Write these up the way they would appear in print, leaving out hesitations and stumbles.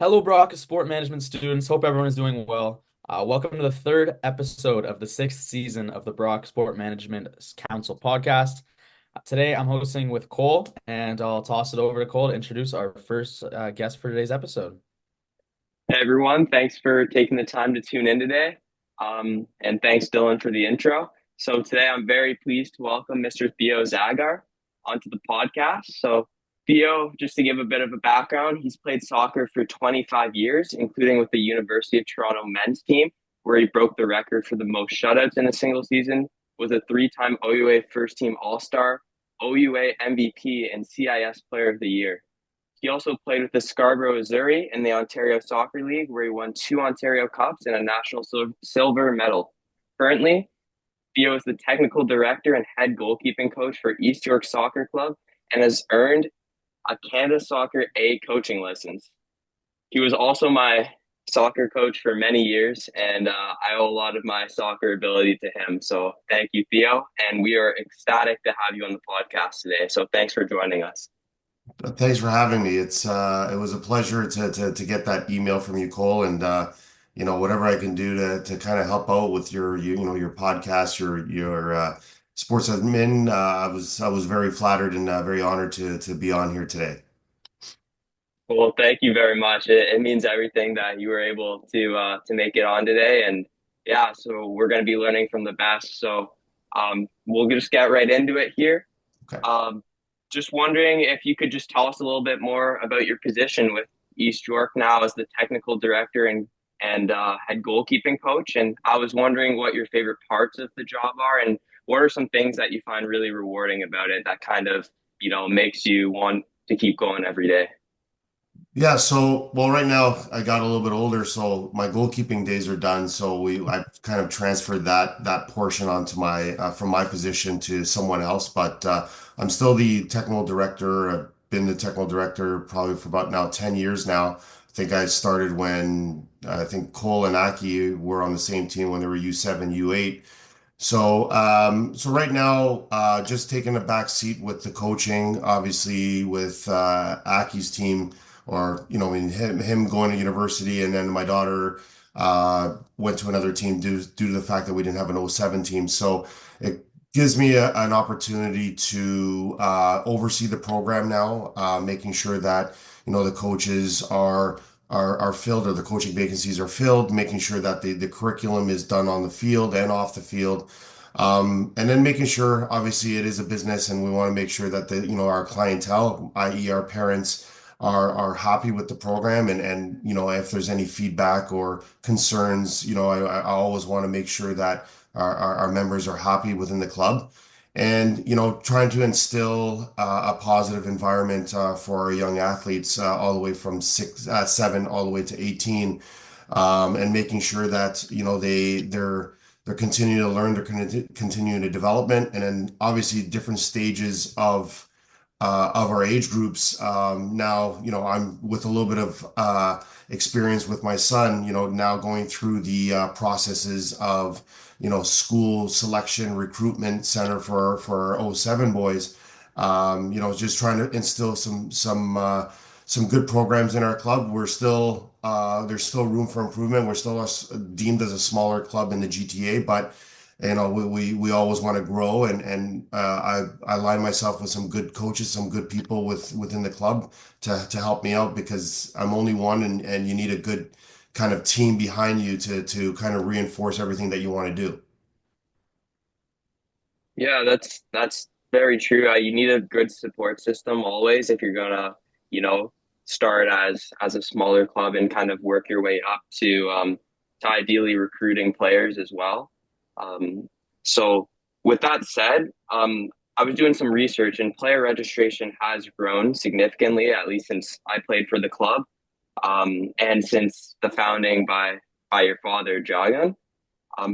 Hello, Brock, sport management students. Hope everyone is doing well. Welcome to the third episode of the sixth season of the Brock Sport Management Council podcast. Today, I'm hosting with Cole, and I'll toss it over to Cole to introduce our first guest for today's episode. Hey everyone, thanks for taking the time to tune in today. And thanks, Dylan, for the intro. So today I'm very pleased to welcome Mr. Theo Zagar onto the podcast. So Theo, just to give a bit of a background, he's played soccer for 25 years, including with the University of Toronto men's team, where he broke the record for the most shutouts in a single season, was a three-time OUA first team All-Star, OUA MVP, and CIS Player of the Year. He also played with the Scarborough Missouri in the Ontario Soccer League, where he won two Ontario Cups and a national silver medal. Currently, Theo is the technical director and head goalkeeping coach for East York Soccer Club and has earned a Canada Soccer A coaching license. He was also my soccer coach for many years, and I owe a lot of my soccer ability to him. So thank you, Theo. And we are ecstatic to have you on the podcast today. So thanks for joining us. Thanks for having me. It was a pleasure to get that email from you, Cole, and whatever I can do to kind of help out with your podcast, your sports admin. I was very flattered and very honored to be on here today. Well, thank you very much. It means everything that you were able to make it on today. And yeah, so we're going to be learning from the best. So we'll just get right into it here. Okay. Um, just wondering if you could just tell us a little bit more about your position with East York now as the technical director and head goalkeeping coach. And I was wondering what your favorite parts of the job are, and what are some things that you find really rewarding about it that kind of makes you want to keep going every day. Yeah, so well, right now I got a little bit older, so my goalkeeping days are done. So I kind of transferred that portion onto my from my position to someone else. But I'm still the technical director. I've been the technical director probably for about now 10 years now. I think I started when I think Cole and Aki were on the same team when they were U7, U8. So right now, just taking a back seat with the coaching, obviously with Aki's team, or I mean him going to university, and then my daughter went to another team due to the fact that we didn't have an O7 team. So it gives me an opportunity to oversee the program now, making sure that the coaches are filled, or the coaching vacancies are filled, making sure that the curriculum is done on the field and off the field. And then making sure, obviously, it is a business, and we want to make sure that our clientele, i.e., our parents, are happy with the program, and if there's any feedback or concerns, I always want to make sure that our members are happy within the club, and trying to instill a positive environment for our young athletes, all the way from 7 all the way to 18, and making sure that they're continuing to learn, they're continuing to development, and then obviously different stages of our age groups. Now, I'm with a little bit of experience with my son, now going through the processes of, school selection recruitment center for O7 boys. Just trying to instill some good programs in our club. There's still room for improvement. We're still deemed as a smaller club in the GTA, but we always want to grow, and I align myself with some good coaches, some good people within the club to help me out, because I'm only one, and you need a good kind of team behind you to kind of reinforce everything that you want to do. Yeah, that's very true. You need a good support system always if you're gonna, you know, start as a smaller club and kind of work your way up to ideally recruiting players as well. So with that said, I was doing some research, and player registration has grown significantly, at least since I played for the club, and since the founding by your father, Jagan.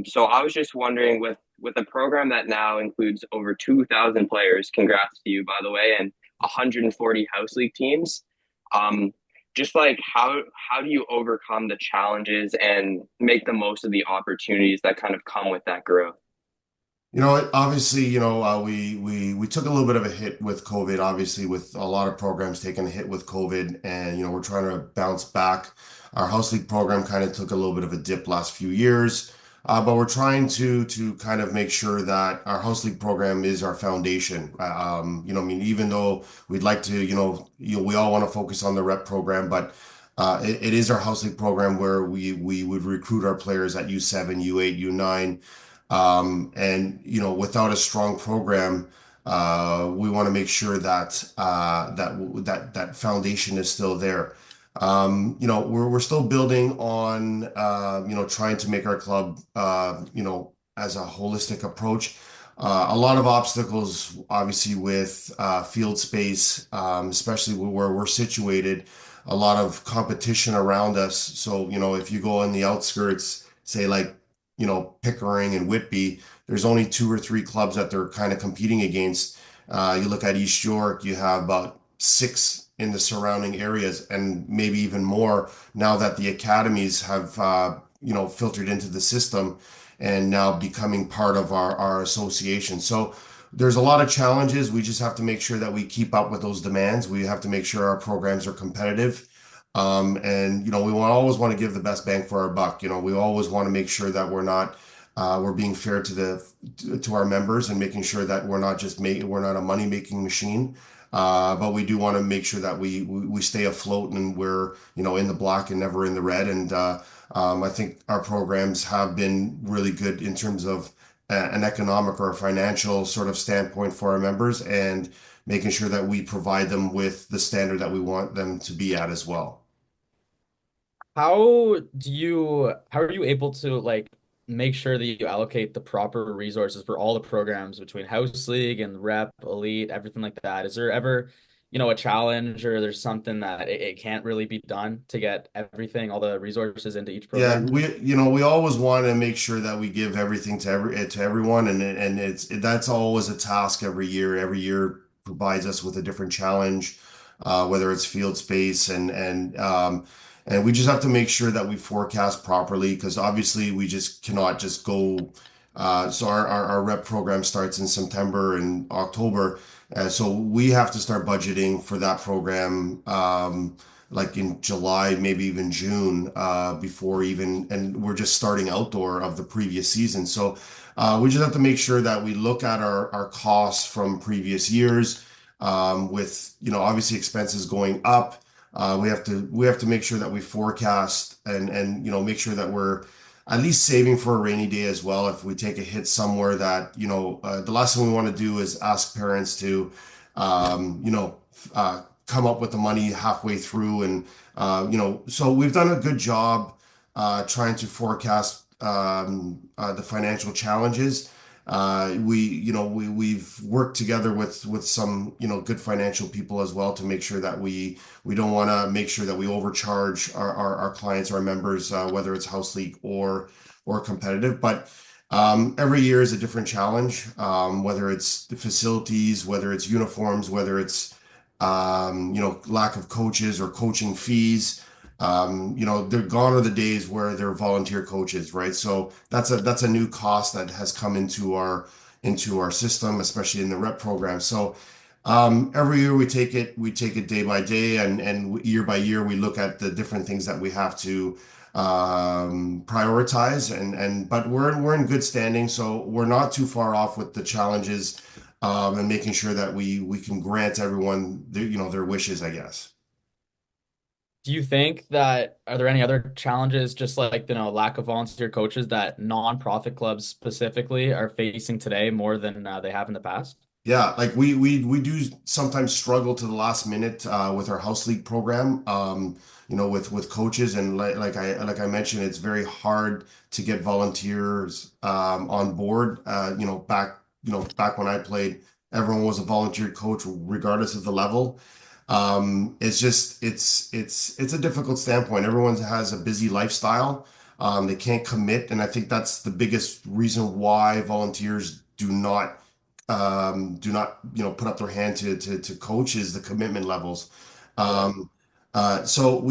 So I was just wondering, with a program that now includes over 2,000 players, congrats to you, by the way, and 140 house league teams. Um, just like how do you overcome the challenges and make the most of the opportunities that kind of come with that growth? Obviously, we took a little bit of a hit with COVID, obviously, with a lot of programs taking a hit with COVID, and we're trying to bounce back. Our house league program kind of took a little bit of a dip last few years, but we're trying to kind of make sure that our house league program is our foundation. I mean, even though we'd like to, we all want to focus on the rep program, but it is our house league program where we would recruit our players at U7, U8, U9. And without a strong program, we want to make sure that foundation is still there. We're still building on trying to make our club as a holistic approach. A lot of obstacles, obviously, with field space, especially where we're situated. A lot of competition around us. So, if you go on the outskirts, say like Pickering and Whitby, there's only two or three clubs that they're kind of competing against. You look at East York, you have about six in the surrounding areas, and maybe even more now that the academies have, filtered into the system and now becoming part of our association. So there's a lot of challenges. We just have to make sure that we keep up with those demands. We have to make sure our programs are competitive. And we always want to give the best bang for our buck. We always want to make sure that we're being fair to our members and making sure that we're not a money making machine. But we do want to make sure that we stay afloat and we're in the black and never in the red. And I think our programs have been really good in terms of an economic or a financial sort of standpoint for our members and making sure that we provide them with the standard that we want them to be at as well. How are you able to like make sure that you allocate the proper resources for all the programs between House League and Rep, Elite, everything like that? Is there ever, a challenge or there's something that it can't really be done to get everything, all the resources into each Yeah, program? we always want to make sure that we give everything to everyone, and that's always a task every year. Every year provides us with a different challenge, whether it's field space and we just have to make sure that we forecast properly because obviously we just cannot just go. So our rep program starts in September and October, so we have to start budgeting for that program. Like in July, maybe even June, and we're just starting outdoor of the previous season. So we just have to make sure that we look at our costs from previous years, with, obviously expenses going up. We have to make sure that we forecast and make sure that we're at least saving for a rainy day as well. If we take a hit somewhere that, the last thing we want to do is ask parents to, come up with the money halfway through. And, so we've done a good job trying to forecast the financial challenges. We've worked together with some, good financial people as well to make sure that we don't want to make sure that we overcharge our clients, our members, whether it's house league or competitive. But every year is a different challenge, whether it's the facilities, whether it's uniforms, whether it's lack of coaches or coaching fees. They're gone are the days where they're volunteer coaches, right? So that's a new cost that has come into our system, especially in the rep program. So every year we take it day by day, and year by year we look at the different things that we have to prioritize, but we're in good standing, so we're not too far off with the challenges, and making sure that we can grant everyone their wishes, I guess. Do you think that are there any other challenges, just like lack of volunteer coaches that nonprofit clubs specifically are facing today more than they have in the past? Yeah, like we do sometimes struggle to the last minute with our house league program, with coaches, and like I mentioned, it's very hard to get volunteers on board. Back when I played, everyone was a volunteer coach regardless of the level. It's just it's a difficult standpoint. Everyone has a busy lifestyle. They can't commit, and I think that's the biggest reason why volunteers do not put up their hand to coach is the commitment levels. Yeah. Um, So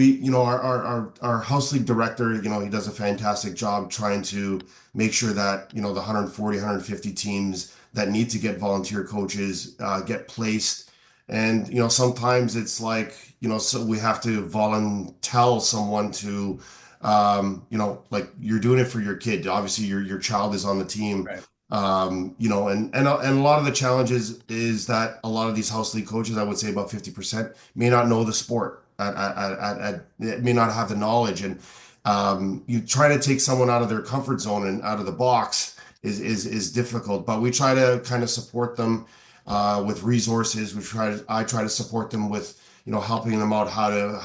our house league director, he does a fantastic job trying to make sure that, the 140, 150 teams that need to get volunteer coaches, get placed. And, sometimes it's like, so we have to volunteer someone to, like you're doing it for your kid. Obviously, your child is on the team. Right. And a lot of the challenges is that a lot of these house league coaches, I would say about 50%, may not know the sport. May not have the knowledge, and you try to take someone out of their comfort zone and out of the box is difficult. But we try to kind of support them with resources. I try to support them with helping them out how to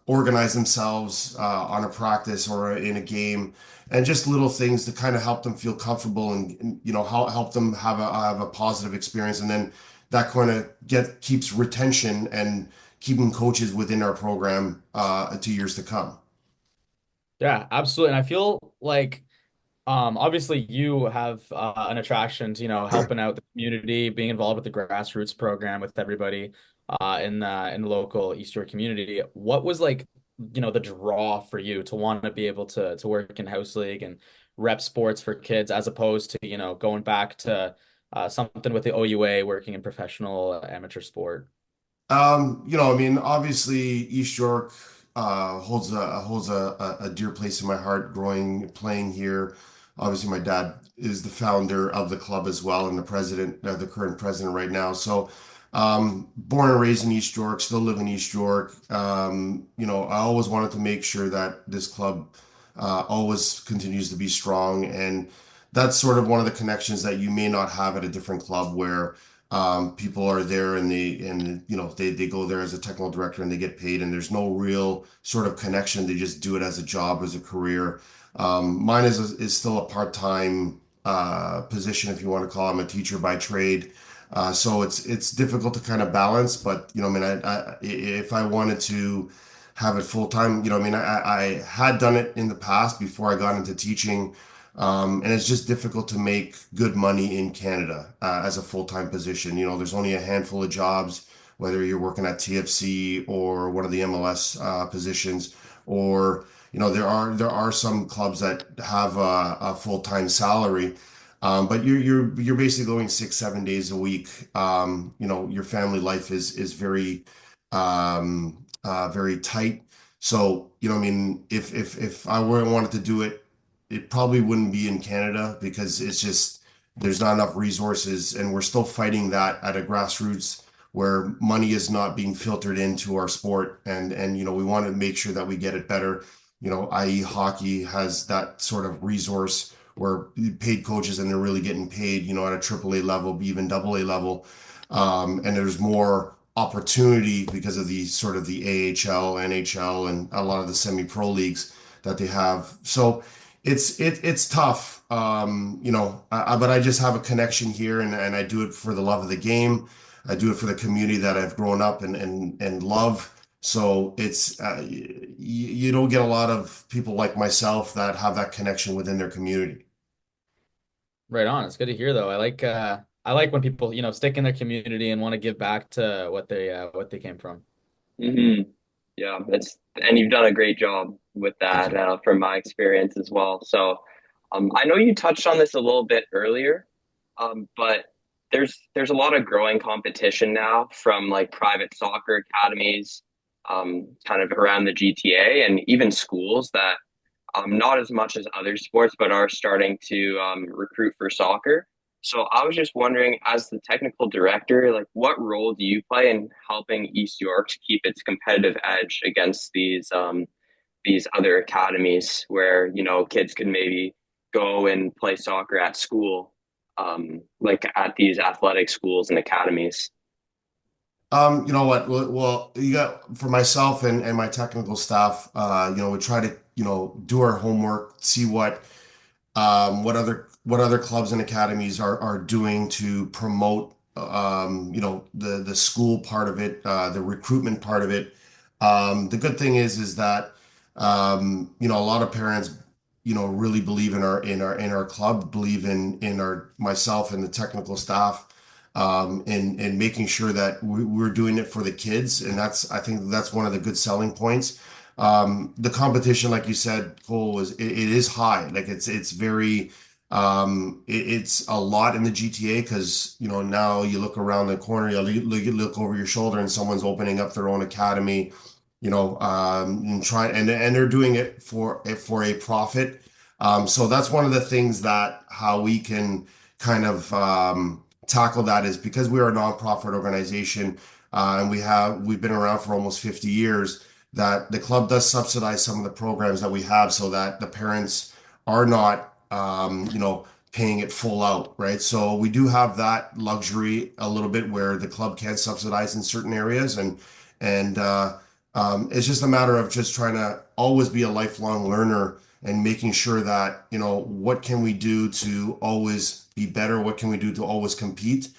organize themselves on a practice or in a game, and just little things to kind of help them feel comfortable and help them have a positive experience, and then that kind of keeps retention and keeping coaches within our program 2 years to come. Yeah, absolutely. And I feel like obviously you have an attraction to, helping out the community, being involved with the grassroots program with everybody in the local East York community. What was like, the draw for you to want to be able to work in house league and rep sports for kids as opposed to, going back to something with the OUA, working in professional amateur sport? I mean, obviously East York holds a dear place in my heart playing here. Obviously, my dad is the founder of the club as well and the current president right now. So, born and raised in East York, still live in East York. I always wanted to make sure that this club always continues to be strong, and that's sort of one of the connections that you may not have at a different club where people are there and they go there as a technical director and they get paid and there's no real sort of connection. They just do it as a job, as a career. Mine is still a part-time position, if you want to call it. I'm a teacher by trade. So it's difficult to kind of balance, but I mean, if I wanted to have it full time, I mean, I had done it in the past before I got into teaching. And it's just difficult to make good money in Canada as a full-time position. There's only a handful of jobs, whether you're working at TFC or one of the MLS positions, or there are some clubs that have a full-time salary. But you're basically going 6, 7 days a week. Your family life is very tight. So, I mean, if I were wanted to do it, it probably wouldn't be in Canada because it's just there's not enough resources, and we're still fighting that at a grassroots where money is not being filtered into our sport, and we want to make sure that we get it better. I.e., hockey has that sort of resource where paid coaches and they're really getting paid, at a AAA level, even AA level, and there's more opportunity because of the sort of the AHL, NHL, and a lot of the semi-pro leagues that they have. So it's tough, but I just have a connection here, and I do it for the love of the game. I do it for the community that I've grown up and love. So you don't get a lot of people like myself that have that connection within their community. Right on. It's good to hear though. I like when people, stick in their community and want to give back to what they came from. Hmm. Yeah, and you've done a great job with Thank that you. from my experience as well. So, I know you touched on this a little bit earlier, but there's a lot of growing competition now from like private soccer academies, kind of around the GTA and even schools that not as much as other sports, but are starting to recruit for soccer. So I was just wondering, as the technical director, like what role do you play in helping East York to keep its competitive edge against these other academies where, kids could maybe go and play soccer at school, like at these athletic schools and academies? You know what? Well, you got for myself and my technical staff, we try to, do our homework, see what other clubs and academies are doing to promote the school part of it, the recruitment part of it. The good thing is that a lot of parents really believe in our club, believe in our myself and the technical staff. and making sure that we're doing it for the kids. And I think that's one of the good selling points. The competition, like you said, Cole, it is high. Like it's very, it's a lot in the GTA because, now you look around the corner, you look over your shoulder and someone's opening up their own academy, and they're doing it for a profit. So that's one of the things that how we can kind of tackle that is because we are a nonprofit organization, and we've been around for almost 50 years, that the club does subsidize some of the programs that we have so that the parents are not paying it full out, right? So we do have that luxury a little bit where the club can subsidize in certain areas, and it's just a matter of just trying to always be a lifelong learner and making sure that, what can we do to always be better? What can we do to always compete?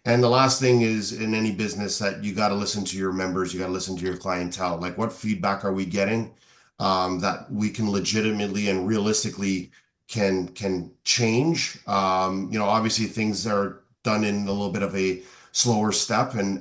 And the last thing is in any business that you got to listen to your members, you got to listen to your clientele. Like, what feedback are we getting that we can legitimately and realistically can change? Obviously things are done in a little bit of a slower step, and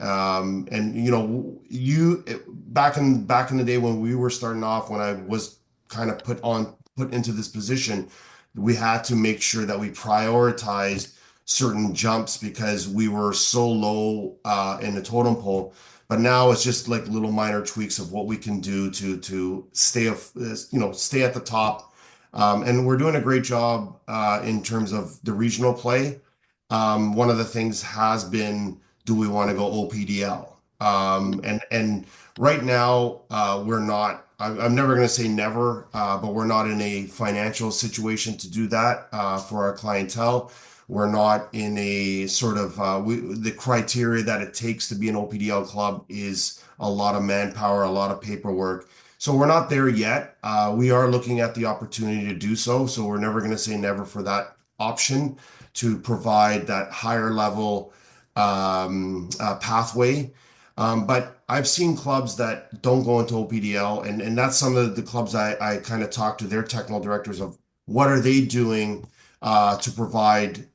you back in the day when we were starting off, when I was kind of put into this position, we had to make sure that we prioritized certain jumps because we were so low in the totem pole. But now it's just like little minor tweaks of what we can do to stay at the top. And we're doing a great job in terms of the regional play. One of the things has been, do we want to go OPDL? And right now, we're not. I'm never going to say never, but we're not in a financial situation to do that for our clientele. We're not in a sort of the criteria that it takes to be an OPDL club is a lot of manpower, a lot of paperwork. So we're not there yet. We are looking at the opportunity to do so. So we're never going to say never for that option to provide that higher level pathway. But I've seen clubs that don't go into OPDL, and that's some of the clubs I kind of talk to their technical directors of what are they doing to provide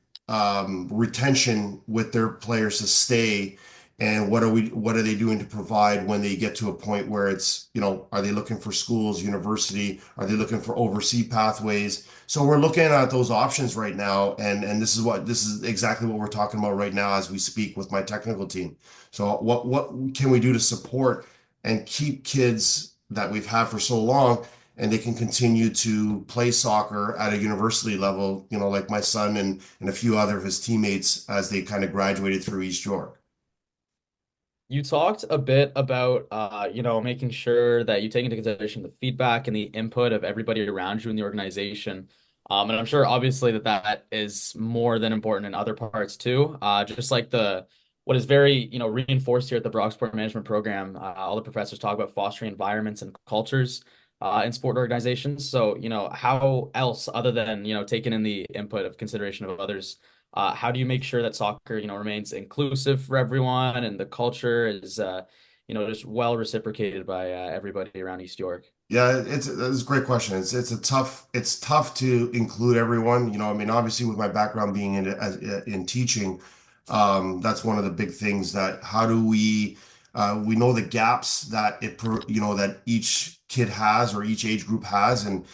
retention with their players to stay, and what are they doing to provide when they get to a point where it's, are they looking for schools, university? Are they looking for overseas pathways? So we're looking at those options right now, and this is exactly what we're talking about right now as we speak with my technical team. So what can we do to support and keep kids that we've had for so long, and they can continue to play soccer at a university level, like my son and a few other of his teammates as they kind of graduated through East York. You talked a bit about making sure that you take into consideration the feedback and the input of everybody around you in the organization. And I'm sure obviously that is more than important in other parts too. Just like the what is very, reinforced here at the Brock Sport Management Program. All the professors talk about fostering environments and cultures in sport organizations. So, how else other than, taking in the input of consideration of others, how do you make sure that soccer, remains inclusive for everyone and the culture is, just well reciprocated by everybody around East York? Yeah, it's a great question. It's tough to include everyone. I mean, obviously with my background being in teaching, that's one of the big things that how do we know the gaps that that each kid has or each age group has, and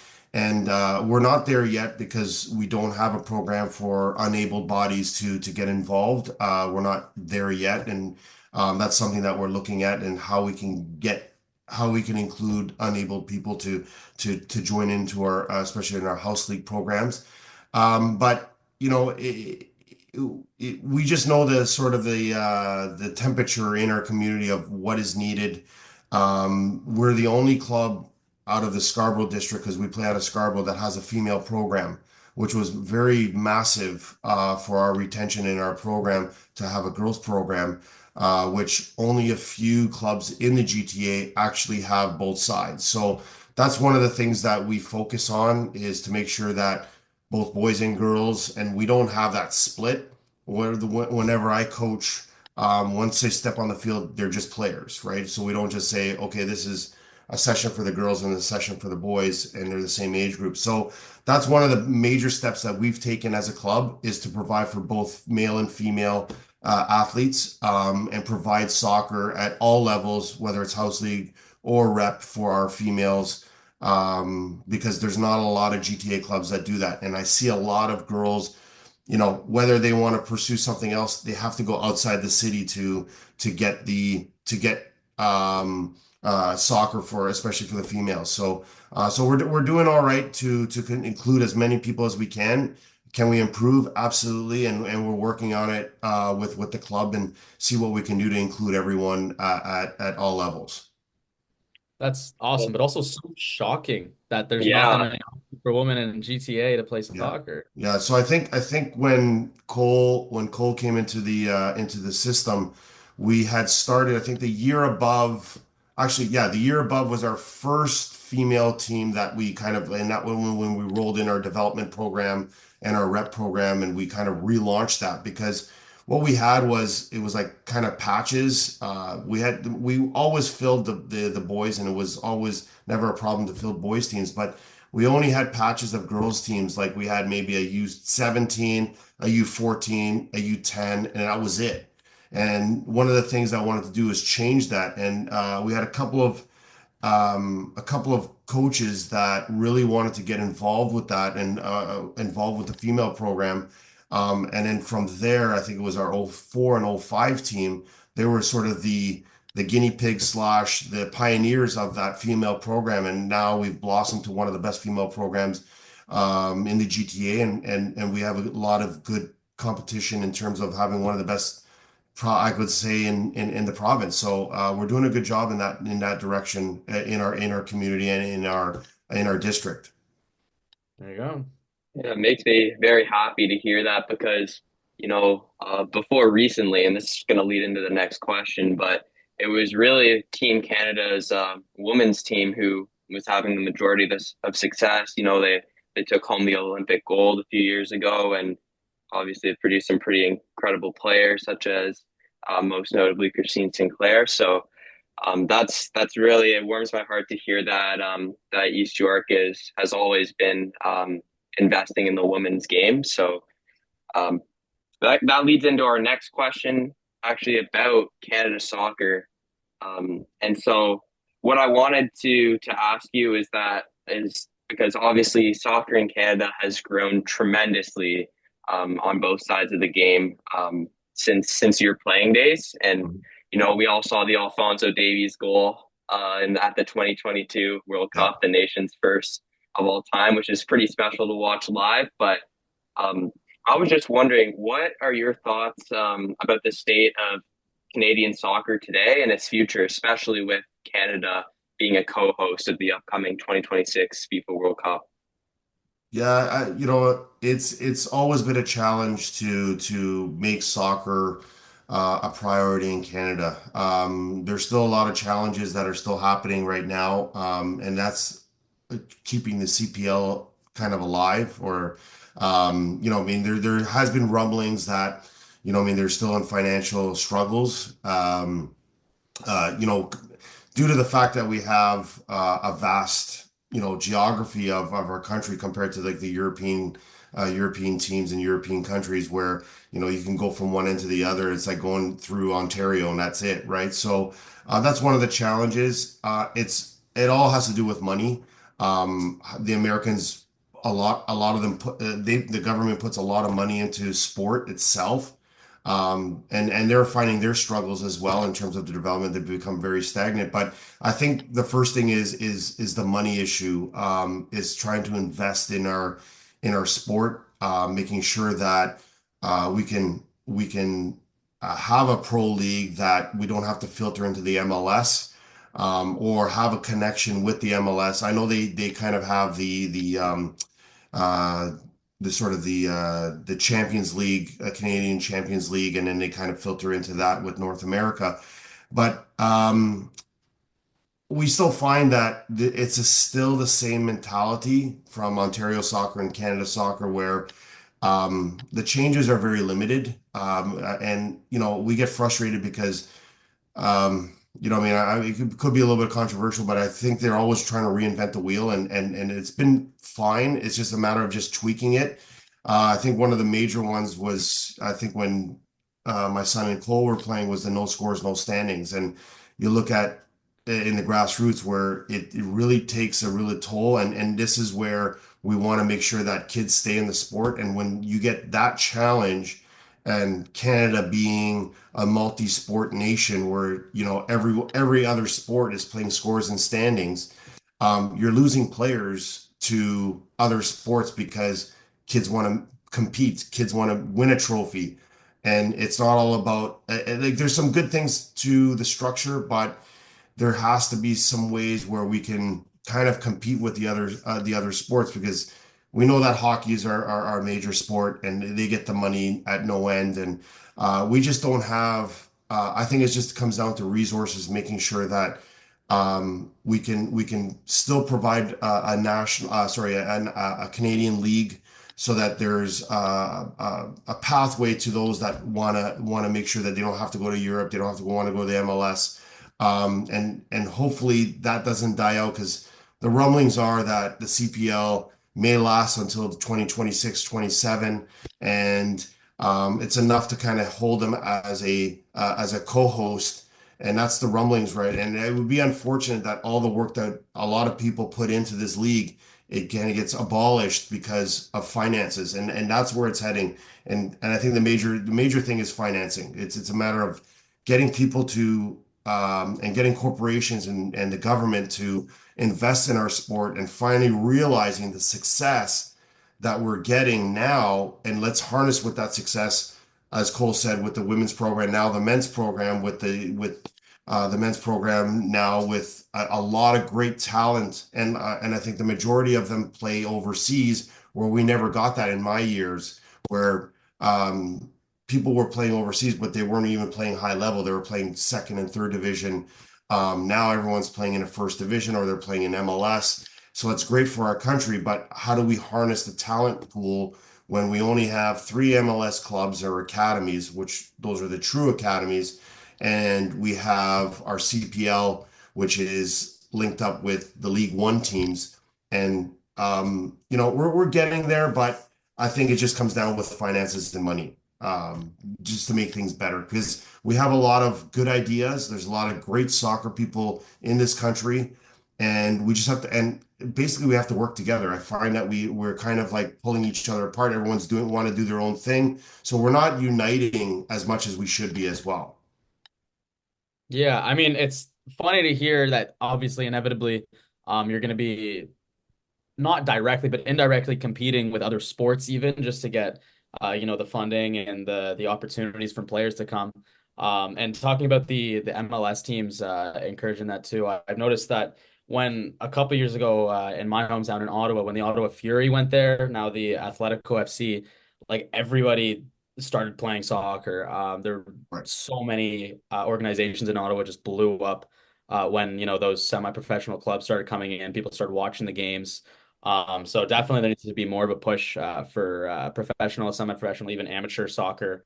we're not there yet because we don't have a program for unable bodies to get involved. We're not there yet, and that's something that we're looking at and how we can include unable people to join into our especially in our house league programs. But we just know the sort of the temperature in our community of what is needed. We're the only club out of the Scarborough district because we play out of Scarborough that has a female program, which was very massive for our retention in our program to have a girls program, which only a few clubs in the GTA actually have both sides. So that's one of the things that we focus on is to make sure that both boys and girls, and we don't have that split. Whenever I coach, once they step on the field, they're just players, right? So we don't just say, okay, this is a session for the girls and a session for the boys, and they're the same age group. So that's one of the major steps that we've taken as a club is to provide for both male and female athletes and provide soccer at all levels, whether it's house league or rep for our females, because there's not a lot of GTA clubs that do that. And I see a lot of girls, whether they want to pursue something else, they have to go outside the city to get soccer for, especially for the females. So we're doing all right to include as many people as we can. Can we improve? Absolutely, and we're working on it with the club and see what we can do to include everyone at all levels. That's awesome, but also so shocking that there's not that Yeah, many options for women in GTA to play Yeah. soccer. Yeah. So I think when Cole came into the system, we had started, I think the year above, actually, yeah, the year above was our first female team that we kind of, and that when we rolled in our development program and our rep program, and we kind of relaunched that because what we had was, it was like kind of patches. We always filled the boys, and it was always never a problem to fill boys teams, but we only had patches of girls teams. Like we had maybe a U17, a U14, a U10, and that was it. And one of the things I wanted to do is change that. And we had a couple of coaches that really wanted to get involved with that and involved with the female program. And then from there, I think it was our '04 and '05 team. They were sort of the guinea pig slash the pioneers of that female program, and now we've blossomed to one of the best female programs in the GTA, and we have a lot of good competition in terms of having one of the best I would say in the province. So we're doing a good job in that direction in our community and in our district. There you go. yeah, it makes me very happy to hear that because, before recently, and this is going to lead into the next question, but it was really Team Canada's women's team who was having the majority of success. They took home the Olympic gold a few years ago, and obviously it produced some pretty incredible players, such as most notably Christine Sinclair. So that's really, it warms my heart to hear that that East York has always been investing in the women's game. So um, that leads into our next question, actually about Canada soccer. And so what I wanted to ask you is because obviously soccer in Canada has grown tremendously on both sides of the game since your playing days, and we all saw the Alfonso Davies goal at the 2022 World Yeah. Cup, the nation's first of all time, which is pretty special to watch live. But um, I was just wondering, what are your thoughts about the state of Canadian soccer today and its future, especially with Canada being a co-host of the upcoming 2026 FIFA World Cup? Yeah, it's always been a challenge to make soccer a priority in Canada. There's still a lot of challenges that are still happening right now, and that's keeping the CPL kind of alive. Or, I mean, there has been rumblings that, I mean, they're still in financial struggles. Uh, you know, Due to the fact that we have a vast, geography of our country compared to like the European teams and European countries where, you can go from one end to the other. It's like going through Ontario and that's it, right? So that's one of the challenges. It all has to do with money. The Americans, a lot of them the government puts a lot of money into sport itself. And they're finding their struggles as well in terms of the development. They've become very stagnant. But I think the first thing is the money issue. Is trying to invest in our sport, making sure that we can have a pro league that we don't have to filter into the MLS. Or have a connection with the MLS. I know they kind of have uh, the sort of the Champions League, Canadian Champions League, and then they kind of filter into that with North America. But we still find that still the same mentality from Ontario soccer and Canada soccer, where the changes are very limited, and we get frustrated because I mean, it could be a little bit controversial, but I think they're always trying to reinvent the wheel, and it's been fine. It's just a matter of just tweaking it. I think one of the major ones was, I think when my son and Cole were playing was the no scores, no standings. And you look at in the grassroots where it really takes a really toll. And this is where we want to make sure that kids stay in the sport. And when you get that challenge, and Canada being a multi-sport nation where, every other sport is playing scores and standings, you're losing players to other sports because kids want to compete, kids want to win a trophy. And it's not all about like there's some good things to the structure, but there has to be some ways where we can kind of compete with the other sports because we know that hockey is our major sport and they get the money at no end and we just don't have I think it just comes down to resources, making sure that we can still provide a national sorry a Canadian league so that there's a pathway to those that want to make sure that they don't have to go to Europe, they don't have to want to go to the MLS, and hopefully that doesn't die out because the rumblings are that the CPL may last until 2026, 27, and it's enough to kind of hold them as a co-host, and that's the rumblings, right? And it would be unfortunate that all the work that a lot of people put into this league it kind of gets abolished because of finances, and that's where it's heading. And I think the major thing is financing. It's a matter of getting people to and getting corporations and the government to invest in our sport and finally realizing the success that we're getting now. And let's harness with that success, as Cole said, with the women's program, now the men's program, with the men's program now with a lot of great talent. And I think the majority of them play overseas, where we never got that in my years, where um, people were playing overseas, but they weren't even playing high level. They were playing second and third division. Now everyone's playing in a first division or they're playing in MLS. So it's great for our country, but how do we harness the talent pool when we only have three MLS clubs or academies, which those are the true academies, and we have our CPL, which is linked up with the League One teams, and we're getting there, but I think it just comes down with finances and money, just to make things better because we have a lot of good ideas. There's a lot of great soccer people in this country, and we just have to. And basically, we have to work together. I find that we're kind of like pulling each other apart. Everyone's doing want to do their own thing, so we're not uniting as much as we should be as well. Yeah, I mean, it's funny to hear that obviously, inevitably, you're going to be not directly, but indirectly competing with other sports, even just to get, the funding and the opportunities from players to come. And talking about the MLS teams, encouraging that too. I've noticed that when a couple years ago, in my hometown in Ottawa, when the Ottawa Fury went there, now the Atletico FC, like everybody started playing soccer. There were Right. so many organizations in Ottawa just blew up when those semi-professional clubs started coming in. People started watching the games. So definitely there needs to be more of a push for professional, semi-professional, even amateur soccer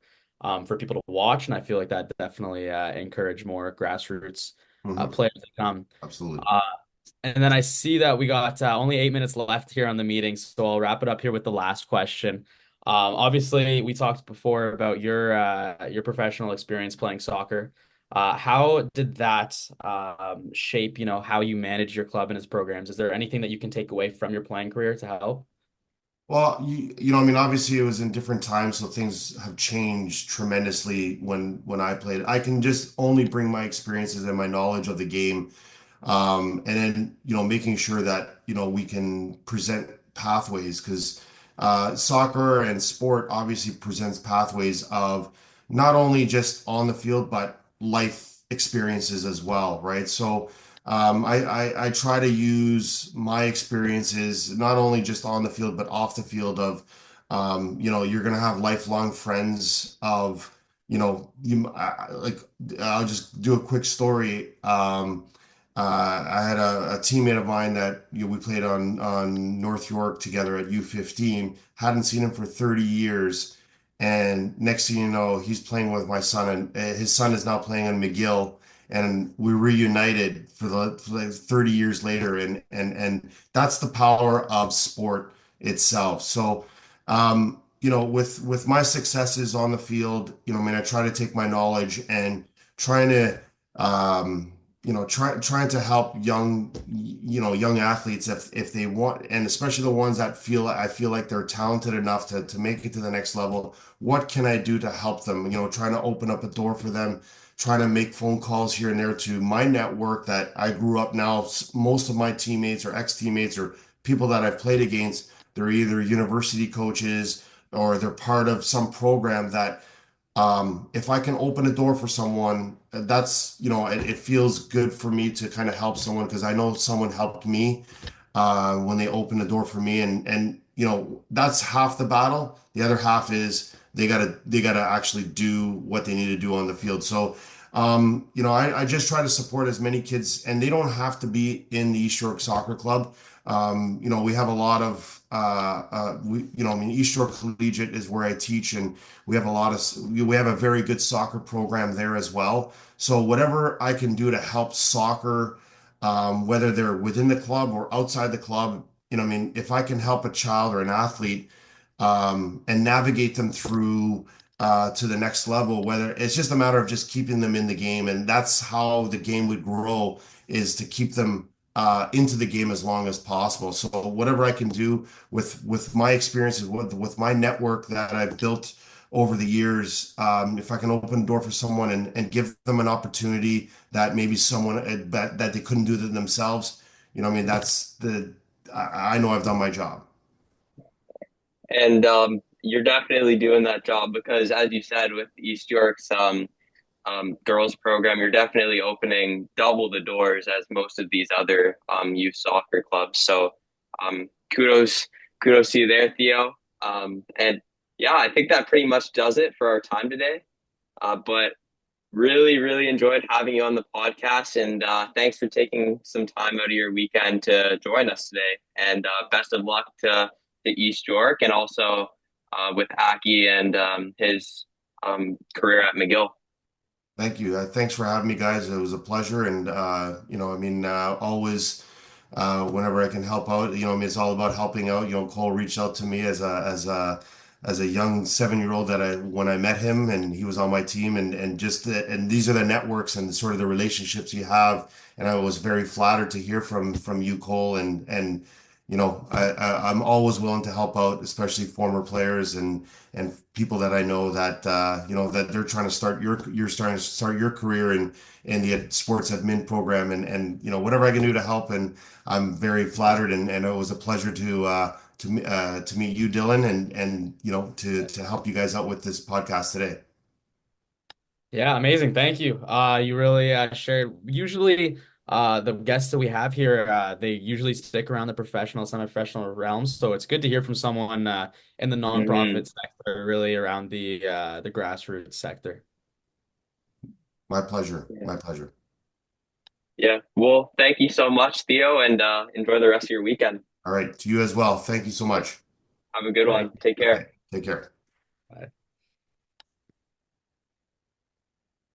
for people to watch, and I feel like that definitely encourage more grassroots Hmm. players to come. Absolutely. Uh, and then I see that we got only 8 minutes left here on the meeting, so I'll wrap it up here with the last question. Obviously, we talked before about your professional experience playing soccer. How did that shape, how you manage your club and its programs? Is there anything that you can take away from your playing career to help? Well, I mean, obviously it was in different times, so things have changed tremendously when I played. I can just only bring my experiences and my knowledge of the game, and then making sure that we can present pathways because soccer and sport obviously presents pathways of not only just on the field but life experiences as well, right? So I try to use my experiences not only just on the field but off the field of you're gonna have lifelong friends of like I'll just do a quick story. I had a teammate of mine that we played on North York together at U15. Hadn't seen him for 30 years, and next thing you know, he's playing with my son, and his son is now playing on McGill, and we reunited for like 30 years later, and that's the power of sport itself. So. with my successes on the field, I mean, I try to take my knowledge and trying to, trying to help young athletes if they want, and especially the ones that I feel like they're talented enough to make it to the next level. What can I do to help them? Trying to open up a door for them, trying to make phone calls here and there to my network that I grew up now. Most of my teammates or ex-teammates or people that I've played against, they're either university coaches or they're part of some program that if I can open a door for someone, it feels good for me to kind of help someone because I know someone helped me when they opened the door for me, and that's half the battle. The other half is they gotta actually do what they need to do on the field. So, I just try to support as many kids, and they don't have to be in the East York Soccer Club. We have a lot of I mean, East York Collegiate is where I teach, and we have a very good soccer program there as well. So whatever I can do to help soccer, whether they're within the club or outside the club, I mean, if I can help a child or an athlete, and navigate them through to the next level, whether it's just a matter of just keeping them in the game, and that's how the game would grow, is to keep them into the game as long as possible. So whatever I can do with my experiences, with my network that I've built over the years, if I can open a door for someone and give them an opportunity that maybe someone that they couldn't do it themselves, I mean, I know I've done my job. And you're definitely doing that job because, as you said, with East York's girls program, you're definitely opening double the doors as most of these other youth soccer clubs. So kudos, kudos to you there, Theo. And yeah, I think that pretty much does it for our time today. But really, really enjoyed having you on the podcast, and thanks for taking some time out of your weekend to join us today. And best of luck to East York, and also with Aki and his career at McGill. Thank you. Thanks for having me, guys. It was a pleasure. And, I mean, always, whenever I can help out, I mean, it's all about helping out. Cole reached out to me as a young 7-year old when I met him and he was on my team and these are the networks and sort of the relationships you have. And I was very flattered to hear from you, Cole. And, I'm always willing to help out, especially former players and people that I know that that they're trying to you're starting to start your career in the sports admin program and whatever I can do to help, and I'm very flattered, and it was a pleasure to meet you, Dylan, and to help you guys out with this podcast today. Yeah, amazing. Thank you. You really shared. Usually, the guests that we have here, they usually stick around the professional, semi-professional realms. So it's good to hear from someone in the Hmm. nonprofit sector, really around the grassroots sector. My pleasure. Yeah. My pleasure. Yeah. Well, thank you so much, Theo, and enjoy the rest of your weekend. All right, to you as well. Thank you so much. Have a good Thank one. you. Take care. Okay, take care. Bye.